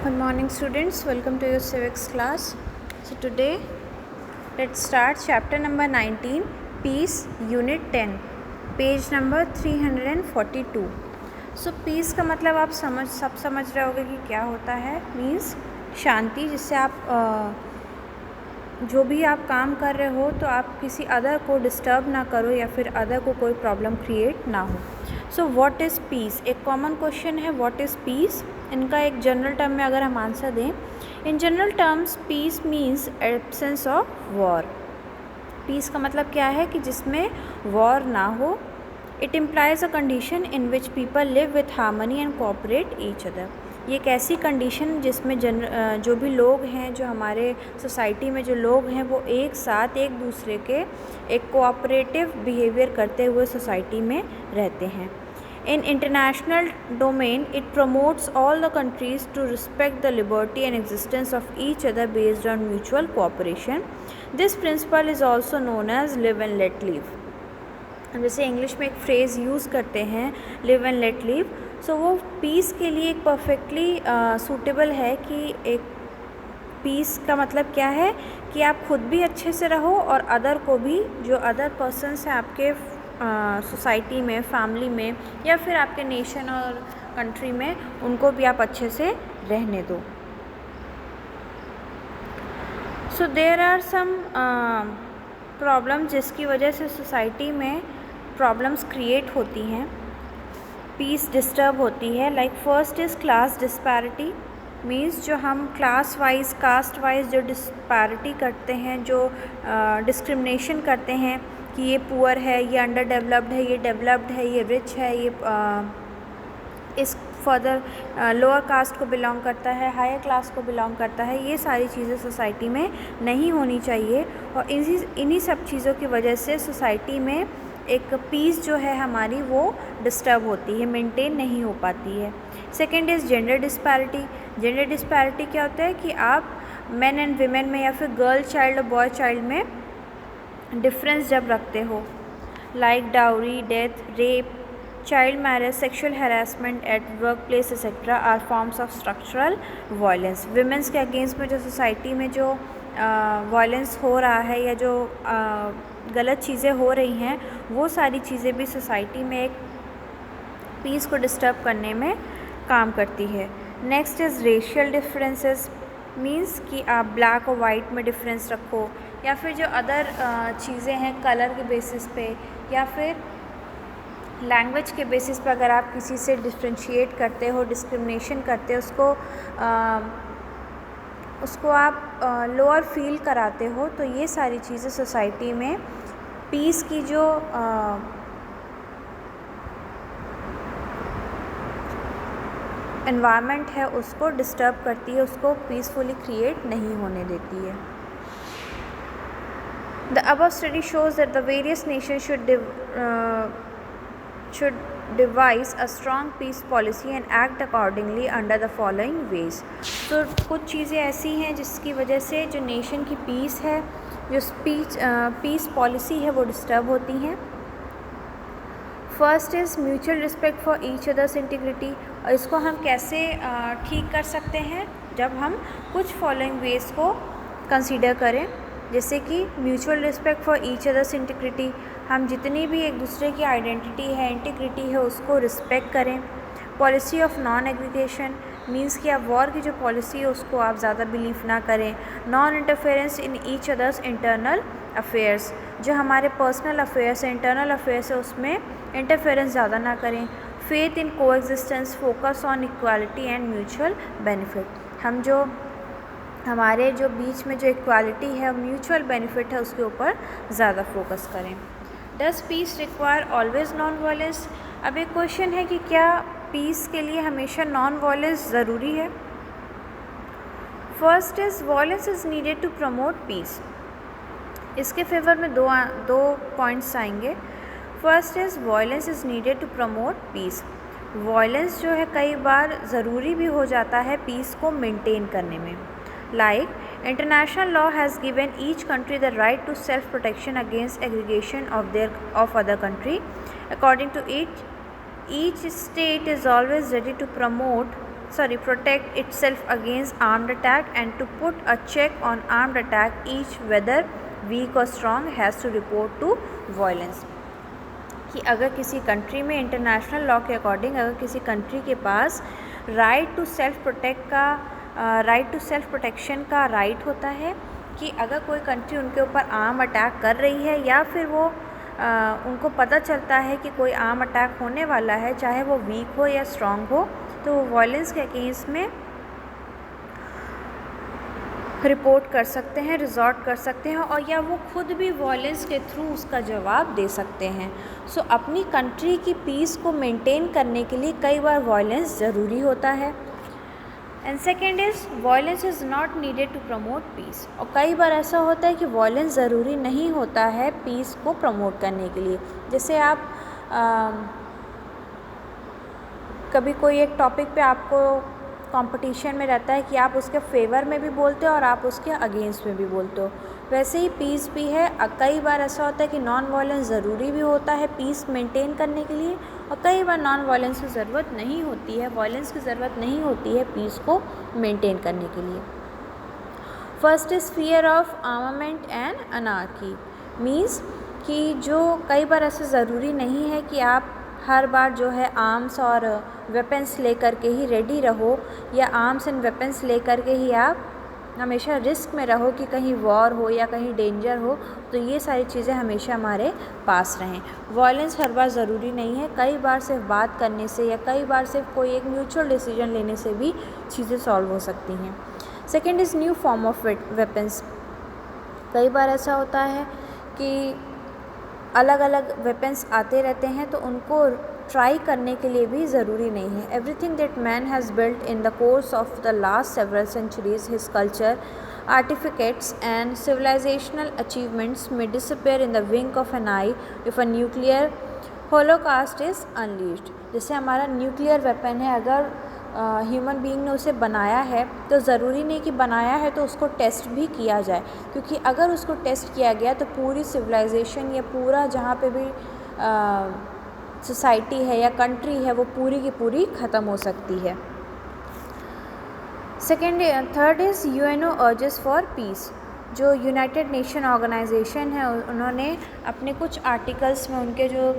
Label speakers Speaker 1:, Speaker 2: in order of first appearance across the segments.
Speaker 1: Good morning students, welcome to your civics class. So today let's start chapter number 19, Peace, Unit 10, page number 342. So peace का मतलब आप सब समझ रहे होगे कि क्या होता है. मीन्स शांति, जिससे आप जो भी आप काम कर रहे हो तो आप किसी अदर को डिस्टर्ब ना करो या फिर अदर को कोई प्रॉब्लम क्रिएट ना हो. सो व्हाट इज़ पीस, एक कॉमन क्वेश्चन है. व्हाट इज़ पीस, इनका एक जनरल टर्म में अगर हम आंसर दें, in general terms peace means absence of war. Peace का मतलब क्या है कि जिसमें वॉर ना हो. It implies a condition in which people live with harmony and cooperate each other. ये एक ऐसी कंडीशन जिसमें जो भी लोग हैं, जो हमारे सोसाइटी में जो लोग हैं, वो एक साथ एक दूसरे के एक कोऑपरेटिव बिहेवियर करते हुए सोसाइटी में रहते हैं. In international domain, it promotes all the countries to respect the liberty and existence of each other based on mutual cooperation. This principle is also known as live and let live. जैसे English में एक phrase use करते हैं live and let live, सो वो piece के लिए एक perfectly suitable है. कि एक पीस का मतलब क्या है कि आप खुद भी अच्छे से रहो और अदर को भी, जो अदर पर्सन्स हैं आपके सोसाइटी में, फैमिली में या फिर आपके नेशन और कंट्री में, उनको भी आप अच्छे से रहने दो. So there are some problem जिसकी वजह से सोसाइटी में प्रॉब्लम्स क्रिएट होती हैं, पीस डिस्टर्ब होती है. Like first is class disparity. Means जो हम क्लास वाइज, कास्ट वाइज जो डिस्पैरिटी करते हैं, जो डिस्क्रिमिनेशन करते हैं कि ये पुअर है, ये अंडर डेवलप्ड है, ये डेवलप्ड है, ये रिच है, ये इस फर्दर लोअर कास्ट को बिलोंग करता है, हायर क्लास को बिलोंग करता है. ये सारी चीज़ें सोसाइटी में नहीं होनी चाहिए और इन्हीं सब चीज़ों की वजह से सोसाइटी में एक पीस जो है हमारी, वो डिस्टर्ब होती है, मेंटेन नहीं हो पाती है. Second is gender disparity. Gender disparity क्या होता है कि आप मेन एंड वीमेन में या फिर गर्ल चाइल्ड और बॉय चाइल्ड में डिफरेंस जब रखते हो. Like dowry, death, rape, child marriage, sexual harassment at work place etcetera are forms of structural violence. Women's के अगेंस्ट में जो सोसाइटी में जो वायलेंस हो रहा है या जो गलत चीज़ें हो रही हैं, वो सारी चीज़ें भी सोसाइटी में एक पीस को डिस्टर्ब करने में काम करती है. Next is racial differences. Means कि आप ब्लैक और वाइट में डिफरेंस रखो, या फिर जो अदर चीज़ें हैं कलर के बेसिस पे या फिर लैंग्वेज के बेसिस पे अगर आप किसी से डिफ्रेंशिएट करते हो, डिस्क्रिमिनेशन करते हो, उसको आप लोअर फील कराते हो, तो ये सारी चीज़ें सोसाइटी में पीस की जो एनवायरनमेंट है उसको डिस्टर्ब करती है, उसको पीसफुली क्रिएट नहीं होने देती है. The above study shows that the various nations should devise a strong peace policy and act accordingly under the following ways. तो कुछ चीज़ें ऐसी हैं जिसकी वजह से जो नेशन की पीस है, जो पीस पॉलिसी है, वो डिस्टर्ब होती हैं. First is mutual respect for each others integrity. और इसको हम कैसे ठीक कर सकते हैं, जब हम कुछ फॉलोइंग वेज को कंसीडर करें. जैसे कि mutual respect for each others integrity, हम जितनी भी एक दूसरे की आइडेंटिटी है, इंटीग्रिटी है, उसको रिस्पेक्ट करें. Policy of non aggregation. Means कि आप वॉर की जो पॉलिसी है उसको आप ज़्यादा बिलीव ना करें. Non interference in each others internal affairs. जो हमारे पर्सनल अफेयर्स है, इंटरनल अफेयर्स है, उसमें इंटरफेरेंस ज़्यादा ना करें. फेथ इन को existence, focus on equality and mutual benefit. हम जो हमारे जो बीच में जो इक्वालिटी है, म्यूचुअल बेनिफिट है, उसके ऊपर ज़्यादा फोकस करें. Does peace require always non violence. अब एक क्वेश्चन है कि क्या पीस के लिए हमेशा नॉन वायलेंस ज़रूरी है. First is violence is needed to promote peace. इसके फेवर में दो पॉइंट्स आएंगे. First is violence is needed to promote peace. Violence जो है कई बार ज़रूरी भी हो जाता है पीस को मेंटेन करने में. Like, international law has given each country the right to self-protection against aggregation of other country. According to it, each state is always ready to promote protect itself against armed attack and to put a check on armed attack, each whether weak or strong has to report to violence। कि अगर किसी country में international law के according अगर किसी country के पास right to self protection का right होता है कि अगर कोई कंट्री उनके ऊपर आर्म अटैक कर रही है या फिर वो उनको पता चलता है कि कोई आर्म अटैक होने वाला है, चाहे वो वीक हो या स्ट्रॉन्ग हो, तो वो वायलेंस के अगेंस्ट में रिपोर्ट कर सकते हैं, रिजॉर्ट कर सकते हैं और या वो खुद भी वायलेंस के थ्रू उसका जवाब दे सकते हैं। सो अपनी कंट्री की पीस को मेंटेन करने के लिए कई बार वायलेंस ज़रूरी होता है। And second is violence is not needed to promote peace. और कई बार ऐसा होता है कि वायलेंस ज़रूरी नहीं होता है पीस को प्रमोट करने के लिए। जैसे आप कभी कोई एक टॉपिक पे आपको कंपटीशन में रहता है कि आप उसके फेवर में भी बोलते हो और आप उसके अगेंस्ट में भी बोलते हो, वैसे ही पीस भी है। कई बार ऐसा होता है कि नॉन वायलेंस ज़रूरी भी होता है पीस मेंटेन करने के लिए और कई बार नॉन वायलेंस की ज़रूरत नहीं होती है, वायलेंस की ज़रूरत नहीं होती है पीस को मेंटेन करने के लिए। First is fear of armament and anarchy. Means कि जो कई बार ऐसा ज़रूरी नहीं है कि आप हर बार जो है आर्म्स और वेपन्स लेकर के ही रेडी रहो या आर्म्स एंड वेपन्स लेकर के ही आप हमेशा रिस्क में रहो कि कहीं वॉर हो या कहीं डेंजर हो, तो ये सारी चीज़ें हमेशा हमारे पास रहें। वायलेंस हर बार ज़रूरी नहीं है, कई बार सिर्फ बात करने से या कई बार सिर्फ कोई एक म्यूचुअल डिसीजन लेने से भी चीज़ें सॉल्व हो सकती हैं। Second is new form of weapons. कई बार ऐसा होता है कि अलग अलग वेपन्स आते रहते हैं तो उनको ट्राई करने के लिए भी ज़रूरी नहीं है। Everything that man has built in the course of the last several centuries, his culture, artefacts and civilisational achievements may disappear in the wink of an eye if a nuclear holocaust is unleashed. जैसे हमारा nuclear weapon है, अगर human being ने उसे बनाया है तो ज़रूरी नहीं कि बनाया है तो उसको टेस्ट भी किया जाए, क्योंकि अगर उसको टेस्ट किया गया तो पूरी सिविलाइजेशन या पूरा जहाँ पे भी सोसाइटी है या कंट्री है वो पूरी की पूरी ख़त्म हो सकती है। Third is UNO urges for piece. जो यूनाइटेड नेशन ऑर्गेनाइजेशन है उन्होंने अपने कुछ आर्टिकल्स में उनके जो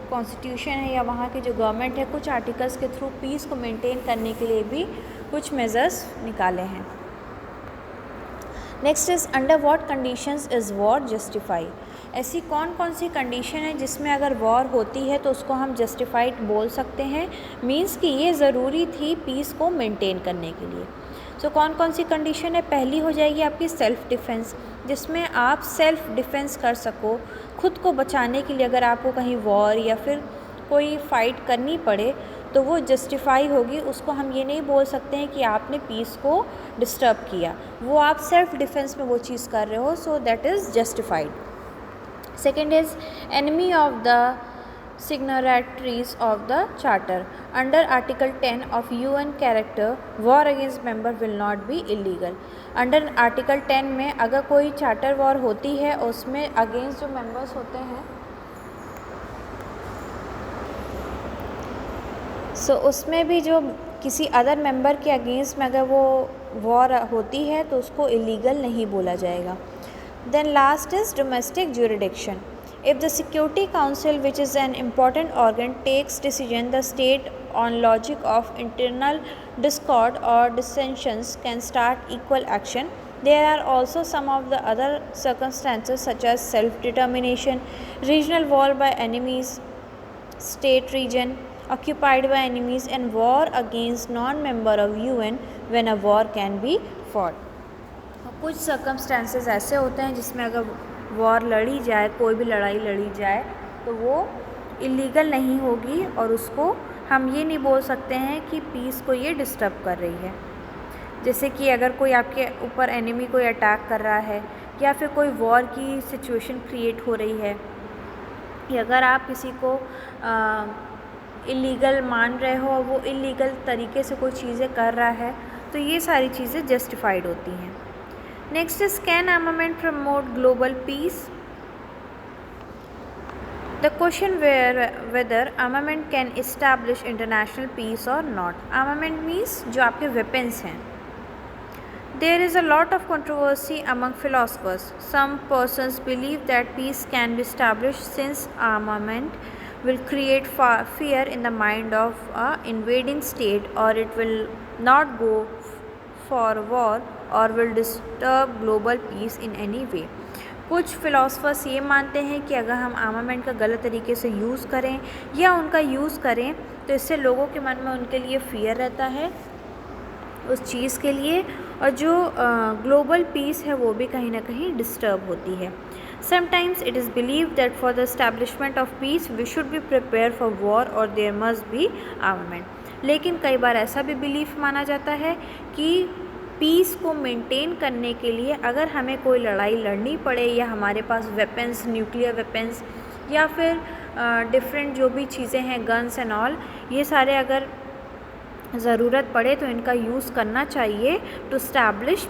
Speaker 1: कॉन्स्टिट्यूशन है या वहाँ की जो गवर्नमेंट है कुछ आर्टिकल्स के थ्रू पीस को मेंटेन करने के लिए भी कुछ मेजर्स निकाले हैं। Next is under what conditions is war justify. ऐसी कौन कौन सी कंडीशन है जिसमें अगर वॉर होती है तो उसको हम जस्टिफाइड बोल सकते हैं, मीन्स कि ये ज़रूरी थी पीस को मेंटेन करने के लिए। सो कौन कौन सी कंडीशन है? पहली हो जाएगी आपकी सेल्फ डिफेंस, जिसमें आप सेल्फ डिफेंस कर सको, खुद को बचाने के लिए अगर आपको कहीं वॉर या फिर कोई फ़ाइट करनी पड़े तो वो जस्टिफाई होगी। उसको हम ये नहीं बोल सकते हैं कि आपने पीस को डिस्टर्ब किया, वो आप सेल्फ डिफेंस में वो चीज़ कर रहे हो, so that is justified. Second is enemy of the signatories of the charter. Under Article 10 of UN Charter, war against member will not be illegal. Under Article 10 में अगर कोई चार्टर वॉर होती है उसमें अगेंस्ट जो मेंबर्स होते हैं उसमें भी जो किसी अदर मेंबर के अगेंस्ट में अगर वो वॉर होती है तो उसको इलीगल नहीं बोला जाएगा। Then last is domestic jurisdiction. If the Security Council, which is an important organ, takes decision, the state on logic of internal discord or dissensions can start equal action. There are also some of the other circumstances such as self-determination, regional war by enemies, state region occupied by enemies, and war against non-member of UN when a war can be fought. कुछ circumstances ऐसे होते हैं जिसमें अगर war लड़ी जाए, कोई भी लड़ाई लड़ी जाए तो वो इलीगल नहीं होगी और उसको हम ये नहीं बोल सकते हैं कि पीस को ये डिस्टर्ब कर रही है। जैसे कि अगर कोई आपके ऊपर एनिमी कोई अटैक कर रहा है या फिर कोई वॉर की सिचुएशन क्रिएट हो रही है या अगर आप किसी को इलीगल मान रहे हो और वो इलीगल तरीके से कोई चीज़ें कर रहा है, तो ये सारी चीज़ें जस्टिफाइड होती हैं। Next is can armament promote global piece. The question whether armament can establish international peace or not. Armament means जो आपके weapons हैं. There is a lot of controversy among philosophers. Some persons believe that peace can be established since armament will create fear in the mind of an invading state, or it will not go for war or will disturb global peace in any way. कुछ philosophers ये मानते हैं कि अगर हम armament का गलत तरीके से यूज़ करें या उनका यूज़ करें तो इससे लोगों के मन में उनके लिए फ़ियर रहता है उस चीज़ के लिए, और जो ग्लोबल पीस है वो भी कहीं ना कहीं डिस्टर्ब होती है. Sometimes it is believe that for the establishment of peace we should be prepare for war और देयर मस्ट बी आर्मामेंट. लेकिन कई बार ऐसा भी बिलीफ माना जाता है कि पीस को मेंटेन करने के लिए अगर हमें कोई लड़ाई लड़नी पड़े या हमारे पास वेपन्स, न्यूक्लियर वेपन्स या फिर डिफरेंट जो भी चीज़ें हैं, गन्स एंड ऑल, ये सारे अगर ज़रूरत पड़े तो इनका यूज़ करना चाहिए टू स्टैब्लिश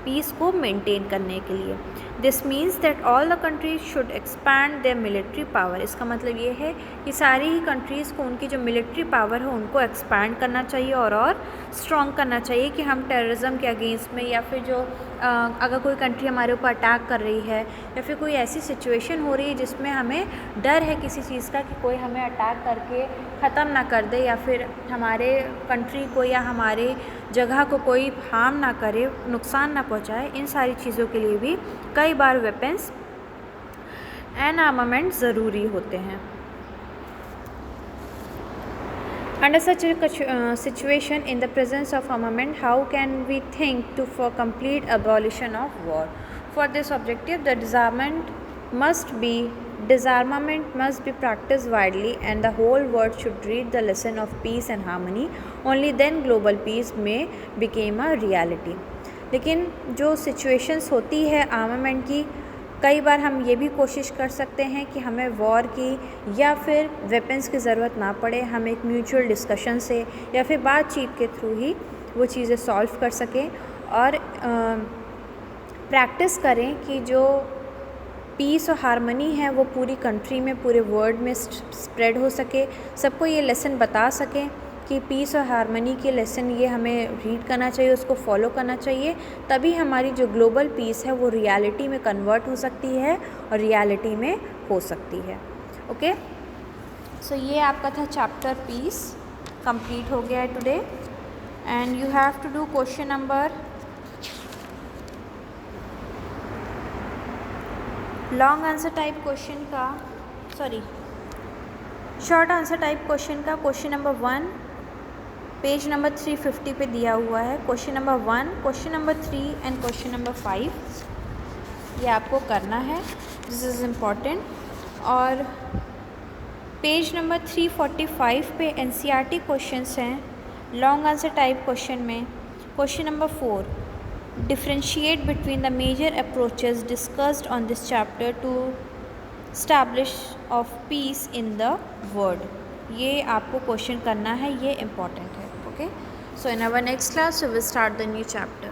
Speaker 1: पीस को मेंटेन करने के लिए. This means that all the countries should expand their military power. इसका मतलब ये है कि सारी ही कंट्रीज़ को उनकी जो मिलिट्री पावर है उनको एक्सपैंड करना चाहिए और स्ट्रॉन्ग करना चाहिए कि हम टेररिज्म के अगेंस्ट में या फिर जो अगर कोई कंट्री हमारे ऊपर अटैक कर रही है या फिर कोई ऐसी सिचुएशन हो रही है जिसमें हमें डर है किसी चीज़ का कि कोई हमें अटैक करके ख़त्म ना कर दे या फिर हमारे कंट्री को या हमारे जगह को कोई हार्म ना करे, नुकसान ना पहुंचाए, इन सारी चीज़ों के लिए भी कई बार वेपन्स एंड आर्मामेंट ज़रूरी होते हैं. Under such a situation, in the presence of armament, how can we think for complete abolition of war? For this objective, the disarmament must be practiced widely, and the whole world should read the lesson of peace and harmony. Only then global peace may become a reality. लेकिन जो situations होती है armament की, कई बार हम ये भी कोशिश कर सकते हैं कि हमें वॉर की या फिर वेपन्स की ज़रूरत ना पड़े, हम एक म्यूचुअल डिस्कशन से या फिर बातचीत के थ्रू ही वो चीज़ें सॉल्व कर सकें और प्रैक्टिस करें कि जो पीस और हारमनी है वो पूरी कंट्री में, पूरे वर्ल्ड में स्प्रेड हो सके, सबको ये लेसन बता सकें कि पीस और हारमनी के लेसन ये हमें रीड करना चाहिए, उसको फॉलो करना चाहिए. तभी हमारी जो ग्लोबल पीस है वो रियलिटी में कन्वर्ट हो सकती है और रियलिटी में हो सकती है. ओके, सो ये आपका था चैप्टर पीस, कंप्लीट हो गया है today. And you have to do question number long answer type question का, sorry short answer type question का क्वेश्चन नंबर 1 पेज नंबर 350 पे दिया हुआ है. Question number 1, question number 3 and question number 5 ये आपको करना है. This is important. और पेज नंबर 345 पे एनसीईआरटी क्वेश्चंस हैं लॉन्ग आंसर टाइप क्वेश्चन में. Question number 4, differentiate between the major approaches discussed on this chapter to establish of peace in the world. ये आपको क्वेश्चन करना है, ये इम्पॉर्टेंट है. Okay, so in our next class we will start the new chapter.